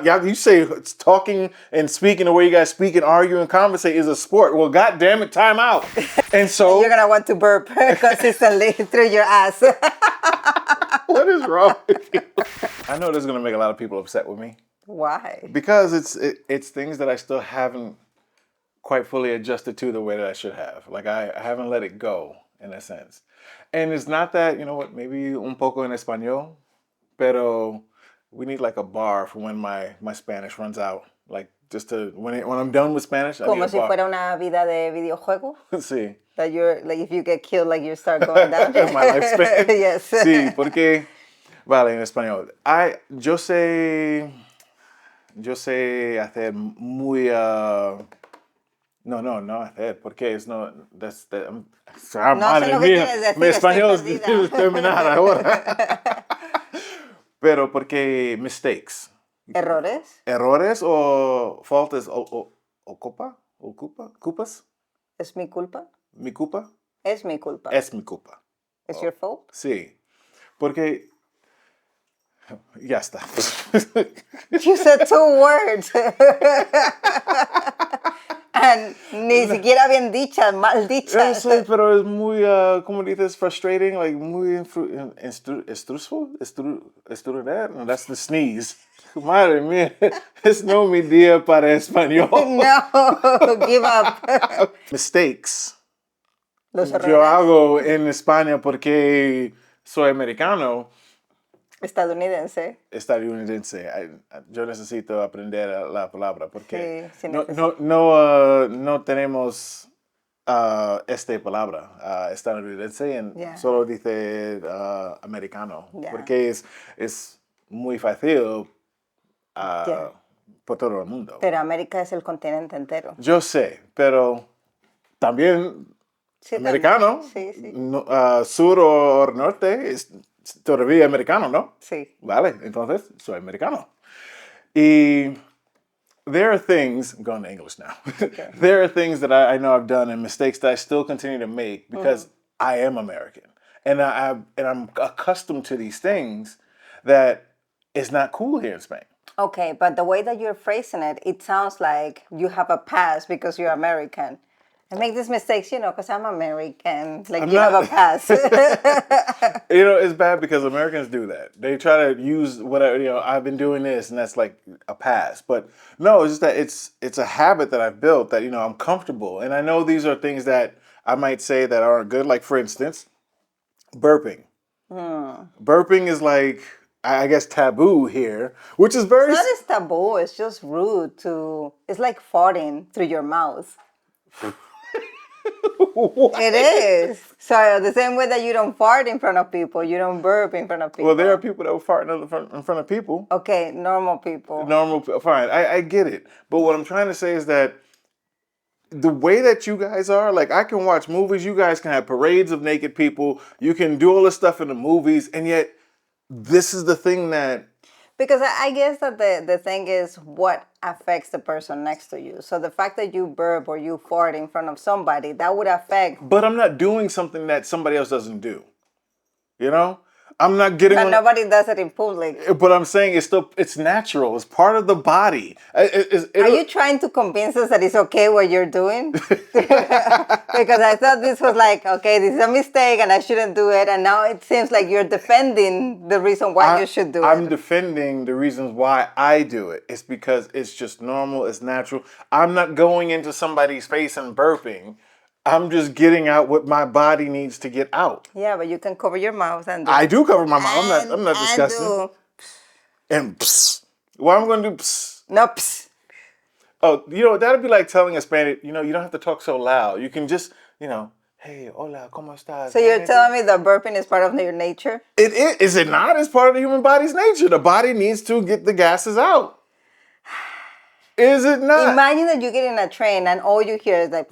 Yeah, you say it's talking and speaking the way you guys speak and argue and conversate is a sport. Well, God damn it, time out. And so You're gonna want to burp consistently through your ass. what is wrong with you? I know this is gonna make a lot of people upset with me Why? because it's things that I still haven't quite fully adjusted to the way that I should have. Like I haven't let it go in a sense. And it's not that, you know what, maybe un poco en español, pero we need like a bar for when my Spanish runs out. Like just to when I'm done with Spanish, I need Como a si bar. fuera una vida de videojuego. Sí. That you're like, if you get killed, like you start going down. My lifespan. Yes. Sí, porque vale en español. Yo sé hacer muy no hacer, porque es no No sé madre lo que mía, quieres decir, mi estoy español es perdida. terminar ahora. Pero porque mistakes. Errores. O faltas culpas, Es mi culpa. mi culpa, Es mi culpa. es mi culpa. It's your fault. Sí, porque ya está. You said 2 words. And ni siquiera bien dichas, mal dichas. Sí, pero es muy, ¿cómo dices? Frustrating, like muy estresful. No, that's the sneeze. Madre mía, es no mi día para español. No, give up. Mistakes. Los Yo errores. hago en España porque soy americano. Estadounidense. Yo necesito aprender la palabra porque Sí, no tenemos esta palabra estadounidense Yeah. solo dice americano Yeah. porque es muy fácil Yeah. por todo el mundo. Pero América es el continente entero. Yo sé, pero también Sí, americano, también. Sí. sur o norte, es todavía americano, ¿no? Sí. Vale, entonces soy americano. Y there are things, I'm going to English now. Okay. There are things that I know I've done and mistakes that I still continue to make because I am American. And I'm accustomed to these things that it's not cool here in Spain. Okay, but the way that you're phrasing it, it sounds like you have a pass because you're American. I make these mistakes, because I'm American. Like you have a pass. It's bad because Americans do that. They try to use whatever, I've been doing this and that's like a pass. But no, it's just that it's a habit that I've built that, I'm comfortable. And I know these are things that I might say that aren't good. Like for instance, burping. Burping is like, I guess, taboo here, which is very... It's not as taboo, it's just rude it's like farting through your mouth. It is. So the same way that you don't fart in front of people, you don't burp in front of people. Well, there are people that will fart in front of people. Okay, normal people. Fine, I get it. But what I'm trying to say is that the way that you guys are, like I can watch movies, you guys can have parades of naked people, you can do all this stuff in the movies, and yet this is the thing that... Because I guess that the thing is what affects the person next to you. So the fact that you burp or you fart in front of somebody, that would affect... But I'm not doing something that somebody else doesn't do. I'm not getting... But nobody does it in public. But I'm saying it's natural. It's part of the body. Are you trying to convince us that it's okay what you're doing? Because I thought this was like, okay, this is a mistake and I shouldn't do it. And now it seems like you're defending the reason why you should do it. I'm defending the reasons why I do it. It's because it's just normal. It's natural. I'm not going into somebody's face and burping. I'm just getting out what my body needs to get out. Yeah, but you can cover your mouth and do I do cover my mouth. I'm not disgusting. And psst. Why am I going to do psst? No, psst. Oh, that'd be like telling a Spanish, you don't have to talk so loud. You can just, hey, hola, ¿cómo estás? So you're telling me that burping is part of your nature? It is. Is it not? It's part of the human body's nature. The body needs to get the gases out. Is it not? Imagine that you get in a train and all you hear is like,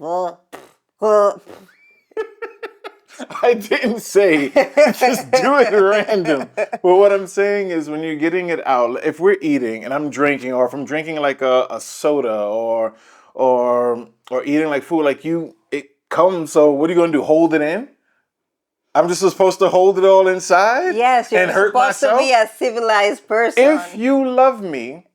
I didn't say just do it random. But what I'm saying is when you're getting it out, if we're eating and I'm drinking, or if I'm drinking like a soda or eating like food, like it comes. So what are you going to do? Hold it in? I'm just supposed to hold it all inside? Yes, you're and hurt supposed myself? to be a civilized person. If you love me,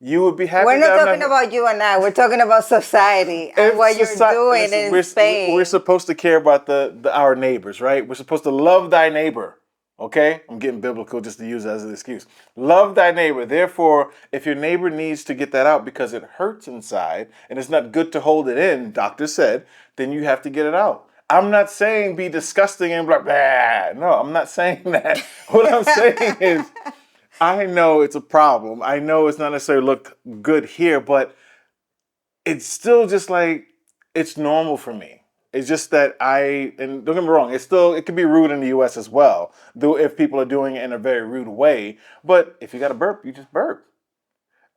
you would be happy. We're not that I'm talking about you and I. We're talking about society and If what you're doing listen, in Spain. we're supposed to care about our neighbors, right? We're supposed to love thy neighbor. Okay, I'm getting biblical just to use it as an excuse. Love thy neighbor. Therefore, if your neighbor needs to get that out because it hurts inside and it's not good to hold it in, doctor said, then you have to get it out. I'm not saying be disgusting and blah, blah. No, I'm not saying that. What I'm saying is, I know it's a problem. I know it's not necessarily look good here, but it's still just like it's normal for me. It's just that and don't get me wrong, it can be rude in the US as well, though if people are doing it in a very rude way. But if you got to burp, you just burp.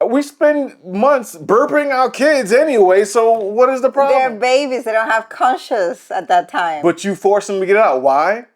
We spend months burping our kids anyway, so what is the They're problem? babies. They don't have conscience at that time. But you force them to get it out. Why?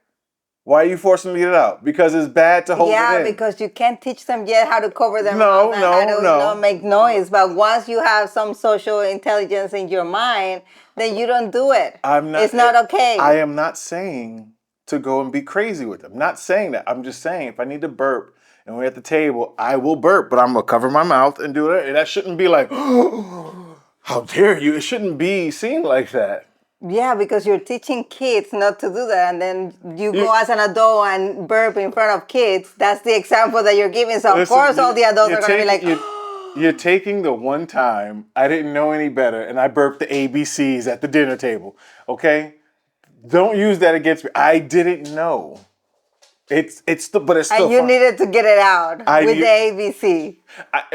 Why are you forcing them to get it out? Because it's bad to hold it in. Because you can't teach them yet how to cover their No, mouth and no, how to no. not make noise. But once you have some social intelligence in your mind, then you don't do it. It's not okay. I am not saying to go and be crazy with them. Not saying that. I'm just saying if I need to burp and we're at the table, I will burp, but I'm gonna cover my mouth and do it. And that shouldn't be like, how dare you? It shouldn't be seen like that. Yeah, because you're teaching kids not to do that, and then you go as an adult and burp in front of kids. That's the example that you're giving. So, of course, all the adults are going to be like, you're taking the one time I didn't know any better and I burped the ABCs at the dinner table. Okay? Don't use that against me. I didn't know. But it's still and you fun. needed to get it out with the ABC.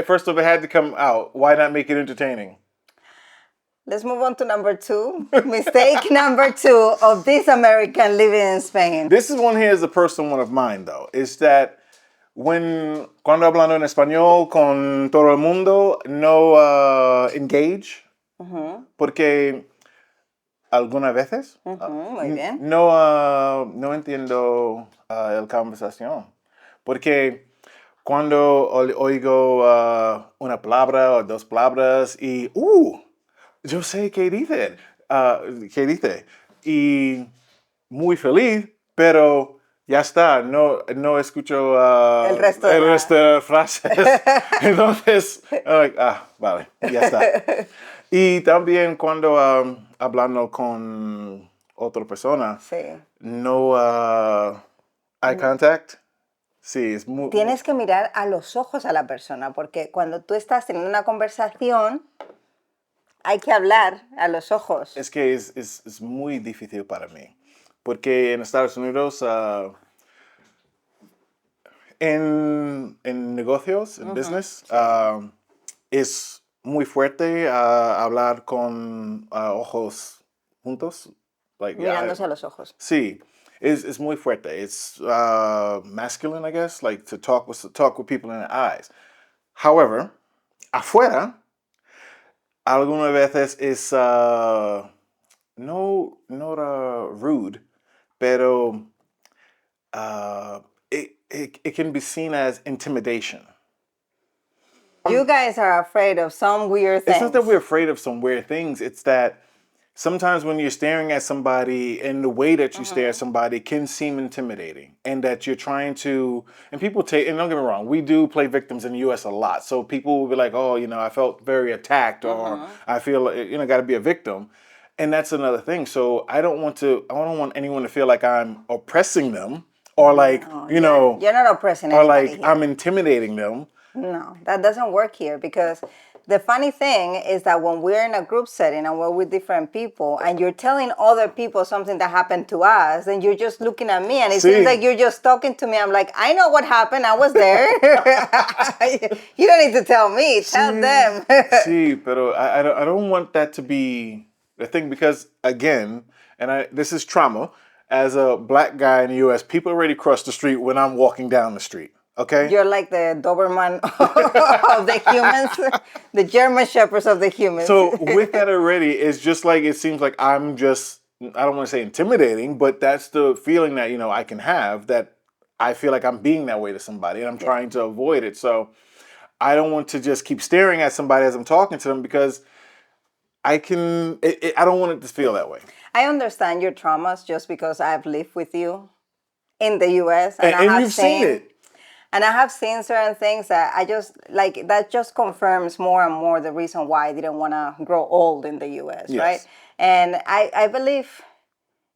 First of all, it had to come out. Why not make it entertaining? Let's move on to number 2. Mistake number 2 of this American living in Spain. This is one here is a personal one of mine, though. Is that cuando hablando en español con todo el mundo, no engage. Porque algunas veces Muy bien. no entiendo la conversación. Porque cuando oigo una palabra o dos palabras y yo sé qué dice y muy feliz, pero ya está, no escucho el resto de frases. Entonces, vale, ya está. Y también cuando hablando con otra persona, no eye contact. Sí, es muy... Tienes que mirar a los ojos a la persona, porque cuando tú estás teniendo una conversación, hay que hablar a los ojos. Es que es muy difícil para mí, porque en Estados Unidos, en negocios, en business, es muy fuerte hablar con ojos juntos. Mirándose a los ojos. Sí. Is muy fuerte. It's masculine, I guess, like to talk with people in the eyes. However, afuera, algunas veces es no rude, pero it can be seen as intimidation. You guys are afraid of some weird things. It's not that we're afraid of some weird things. It's that sometimes when you're staring at somebody and the way that you stare at somebody can seem intimidating, and that you're trying to, and people take, and don't get me wrong, we do play victims in the U.S. a lot. So people will be like, oh, I felt very attacked, or I feel, got to be a victim. And that's another thing. So I don't want anyone to feel like I'm oppressing them, or like, you're not oppressing anybody or like here. I'm intimidating them. No, that doesn't work here, because the funny thing is that when we're in a group setting and we're with different people and you're telling other people something that happened to us, then you're just looking at me and it seems like you're just talking to me. I'm like, I know what happened. I was there. You don't need to tell me. Tell them. Sí, pero I don't want that to be the thing, because, again, this is trauma. As a black guy in the U.S., people already cross the street when I'm walking down the street. Okay? You're like the Doberman of the humans, the German shepherds of the humans. So with that already, it's just like, it seems like I'm just, I don't want to say intimidating, but that's the feeling that, I can have, that I feel like I'm being that way to somebody and I'm trying to avoid it. So I don't want to just keep staring at somebody as I'm talking to them, because I don't want it to feel that way. I understand your traumas just because I've lived with you in the U.S. and you've seen it. And I have seen certain things that I just like, that just confirms more and more the reason why I didn't want to grow old in the US, right? Yes. And I believe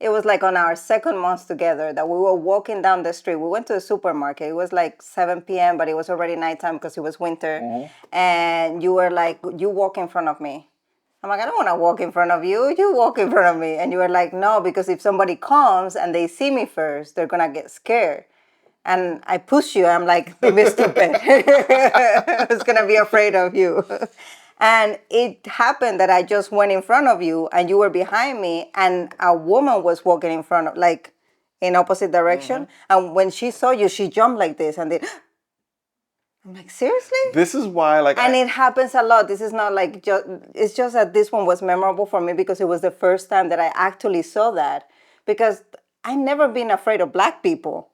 it was like on our second month together that we were walking down the street. We went to the supermarket. It was like 7 p.m., but it was already nighttime because it was winter. And you were like, you walk in front of me. I'm like, I don't want to walk in front of you. You walk in front of me. And you were like, no, because if somebody comes and they see me first, they're going to get scared. And I push you. I'm like, don't be stupid. I was going to be afraid of you. And it happened that I just went in front of you and you were behind me and a woman was walking in front of, like, in opposite direction. And when she saw you, she jumped like this and then, I'm like, seriously? This is why, like, And it happens a lot. This is not like, it's just that this one was memorable for me because it was the first time that I actually saw that. Because I've never been afraid of black people.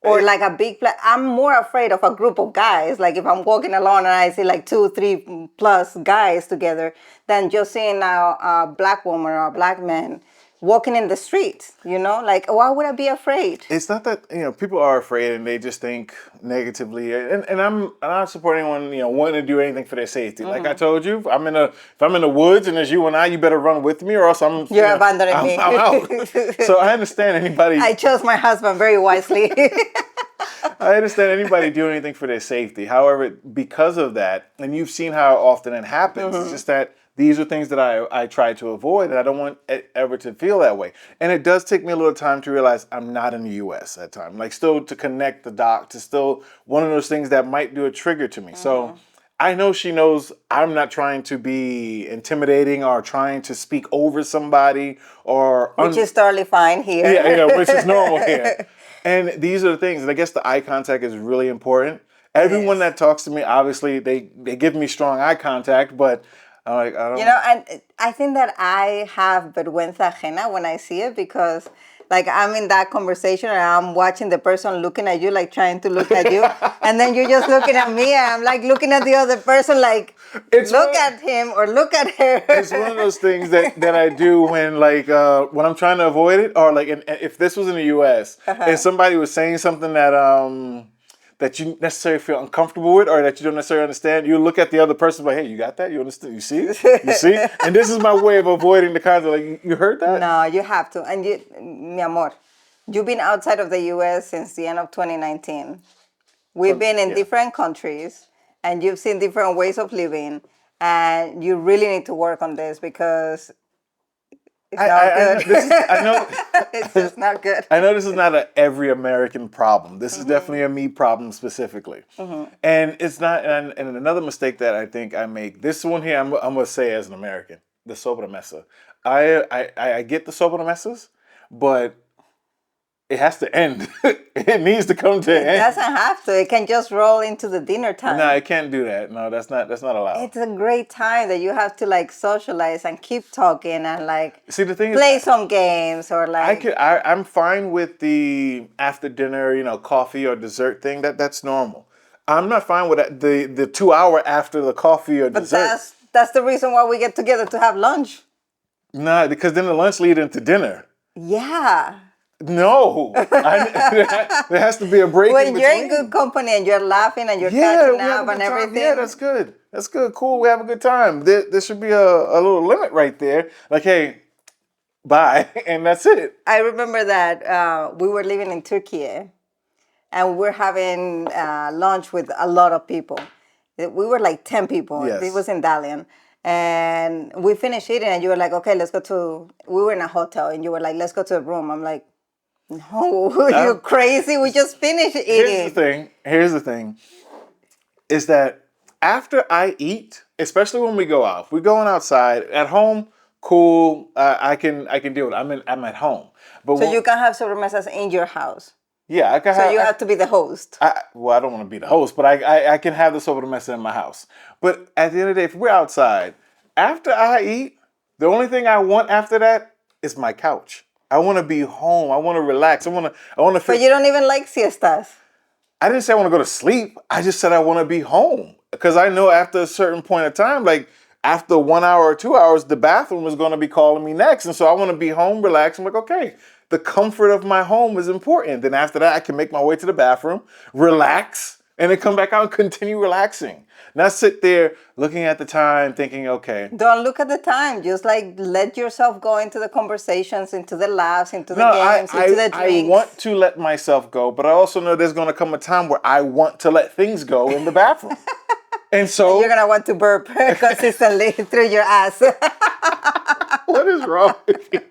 Or like a big, I'm more afraid of a group of guys. Like if I'm walking along and I see like 2, 3 plus guys together, than just seeing a black woman or a black man walking in the street. You know, like why would I be afraid? it's not that, people are afraid and they just think negatively, and I'm not supporting anyone, wanting to do anything for their safety. Like I told you, if I'm in the woods and there's you and I, you better run with me or else You're abandoning me. I'm out. So I understand anybody. I chose my husband very wisely. I understand anybody doing anything for their safety. However, because of that, and you've seen how often it happens, it's just that these are things that I try to avoid, and I don't want it ever to feel that way. And it does take me a little time to realize I'm not in the U.S. at time. Like still to connect the dots, to still one of those things that might do a trigger to me. So I know she knows I'm not trying to be intimidating or trying to speak over somebody or Which is totally fine here. Yeah, which is normal here. And these are the things, and I guess the eye contact is really important. Everyone that talks to me, obviously, they give me strong eye contact, but I'm like, I don't. And I think that I have vergüenza ajena when I see it because, like, I'm in that conversation and I'm watching the person looking at you, like trying to look at you, and then you're just looking at me, and I'm like looking at the other person, like, look at him or look at her. It's one of those things that I do when when I'm trying to avoid it, or like if this was in the U.S. and somebody was saying something that you necessarily feel uncomfortable with or that you don't necessarily understand, you look at the other person like, hey, you got that? You understand? You see? You see? And this is my way of avoiding the kind of like, you heard that? No, you have to. And you, mi amor, you've been outside of the U.S. since the end of 2019. We've been in different countries and you've seen different ways of living, and you really need to work on this because it's not good. I know. It's just not good. I know this is not a every American problem. This is definitely a me problem specifically. And it's not. And another mistake that I think I make. This one here, I'm gonna say as an American, the sobremesa. I get the sobremesas, but it has to end. It needs to come to an end. It doesn't have to. It can just roll into the dinner time. No, it can't do that. No, that's not allowed. It's a great time that you have to like socialize and keep talking and like See, the thing play is, some games or like. I'm fine with the after dinner, coffee or dessert thing. That's normal. I'm not fine with that, the 2 hour after the coffee or dessert. But that's the reason why we get together to have lunch. Nah, because then the lunch lead into dinner. Yeah. No, there has to be a break. When you're in good company and you're laughing and you're catching up and everything. Yeah, that's good. That's good. Cool. We have a good time. There should be a little limit right there. Like, hey, bye, and that's it. I remember that we were living in Turkey and we were having lunch with a lot of people. We were like 10 people. Yes. It was in Dalian. And we finished eating and you were like, okay, we were in a hotel and you were like, let's go to the room. I'm like, no, you're crazy. We just finished eating. Here's the thing. Is that after I eat, especially when we go out, we're going outside. At home, cool. I can deal with it. I'm at home. But so you can have sobremesas in your house. Yeah, I can have. So you have to be the host. I don't want to be the host, but I can have the sobremesa in my house. But at the end of the day, if we're outside, after I eat, the only thing I want after that is my couch. I want to be home. I want to relax. I want to. But you don't even like siestas. I didn't say I want to go to sleep. I just said I want to be home because I know after a certain point of time, like after 1 hour or 2 hours, the bathroom is going to be calling me next, and so I want to be home, relax. I'm like, okay, the comfort of my home is important. Then after that, I can make my way to the bathroom, relax, and then come back out and continue relaxing. Not sit there looking at the time thinking, okay. Don't look at the time. Just like let yourself go into the conversations, into the laughs, into the No, games, into the I drinks. want to let myself go, but I also know there's going to come a time where I want to let things go in the bathroom. And so You're gonna want to burp consistently through your ass. what is wrong with you?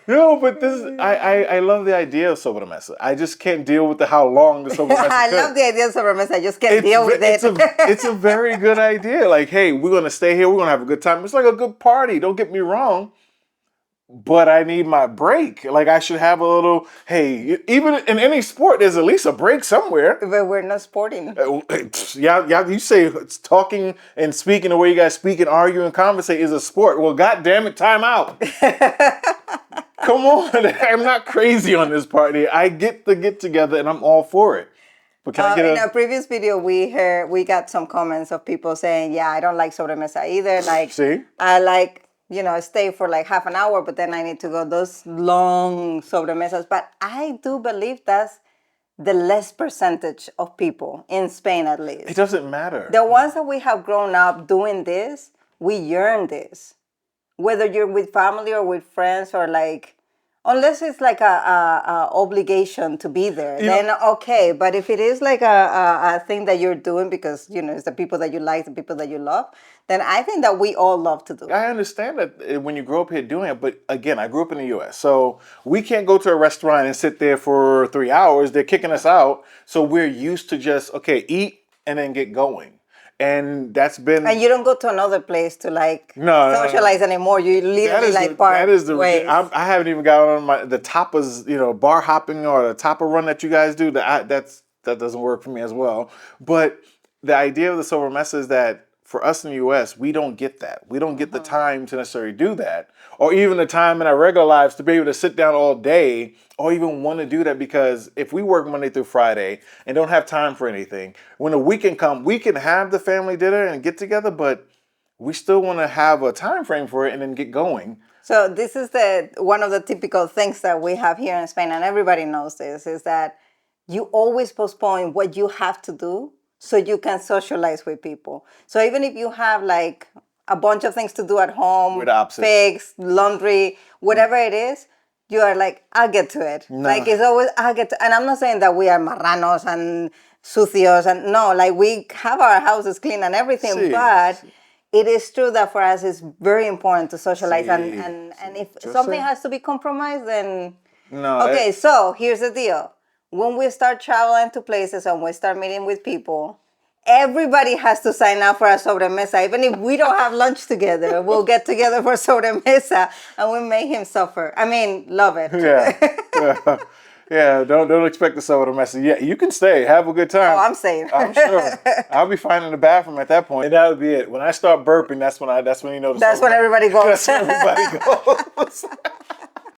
No, but this is, I love the idea of sobremesa. I just can't deal with how long the sobremesa I could. love the idea of sobremesa. I just can't deal with it. It's a very good idea. Like, hey, we're going to stay here. We're going to have a good time. It's like a good party. Don't get me wrong. But I need my break. Like, I should have a little, hey, even in any sport, there's at least a break somewhere. But we're not sporting. Yeah, you say it's talking and speaking the way you guys speak and argue and conversate is a sport. Well, God damn it, time out. Come on, I'm not crazy on this party. I get the get together and I'm all for it. But can I get in our previous video, we got some comments of people saying, "Yeah, I don't like sobremesa either. Like, see? I like stay for like half an hour, but then I need to go those long sobremesas." But I do believe that's the less percentage of people in Spain, at least. It doesn't matter. The ones that we have grown up doing this, we yearn this. Whether you're with family or with friends or like, unless it's like a obligation to be there, then okay. But if it is like a thing that you're doing because, it's the people that you like, the people that you love, then I think that we all love to do it. I understand that when you grow up here doing it, but again, I grew up in the U.S., so we can't go to a restaurant and sit there for 3 hours. They're kicking us out. So we're used to just, okay, eat and then get going. And that's been... And you don't go to another place to No. socialize anymore. You literally part That is the ways. I haven't even got on the tapas, bar hopping or the tapa run that you guys do. That doesn't work for me as well. But the idea of the sobremesa is that for us in the U.S., we don't get that. We don't get the time to necessarily do that, or even the time in our regular lives to be able to sit down all day, or even want to do that. Because if we work Monday through Friday and don't have time for anything, when the weekend comes, we can have the family dinner and get together, but we still want to have a time frame for it and then get going. So this is one of the typical things that we have here in Spain, and everybody knows this, is that you always postpone what you have to do so you can socialize with people. So even if you have like a bunch of things to do at home, fix, laundry, whatever it is, you are like, I'll get to it. No. Like it's always, I'll get to, and I'm not saying that we are marranos and sucios, and no, like we have our houses clean and everything, but it is true that for us it's very important to socialize, and if something has to be compromised, then no. Okay, so here's the deal. When we start traveling to places and we start meeting with people, everybody has to sign up for a sobremesa. Even if we don't have lunch together, we'll get together for sobremesa and we make him suffer. I mean, love it. Yeah. Yeah, don't expect the sobremesa. Yeah, you can stay. Have a good time. Oh, I'm saying. I'm sure. I'll be fine in the bathroom at that point. And that would be it. When I start burping, that's when you know That's when everybody goes. That's when everybody goes.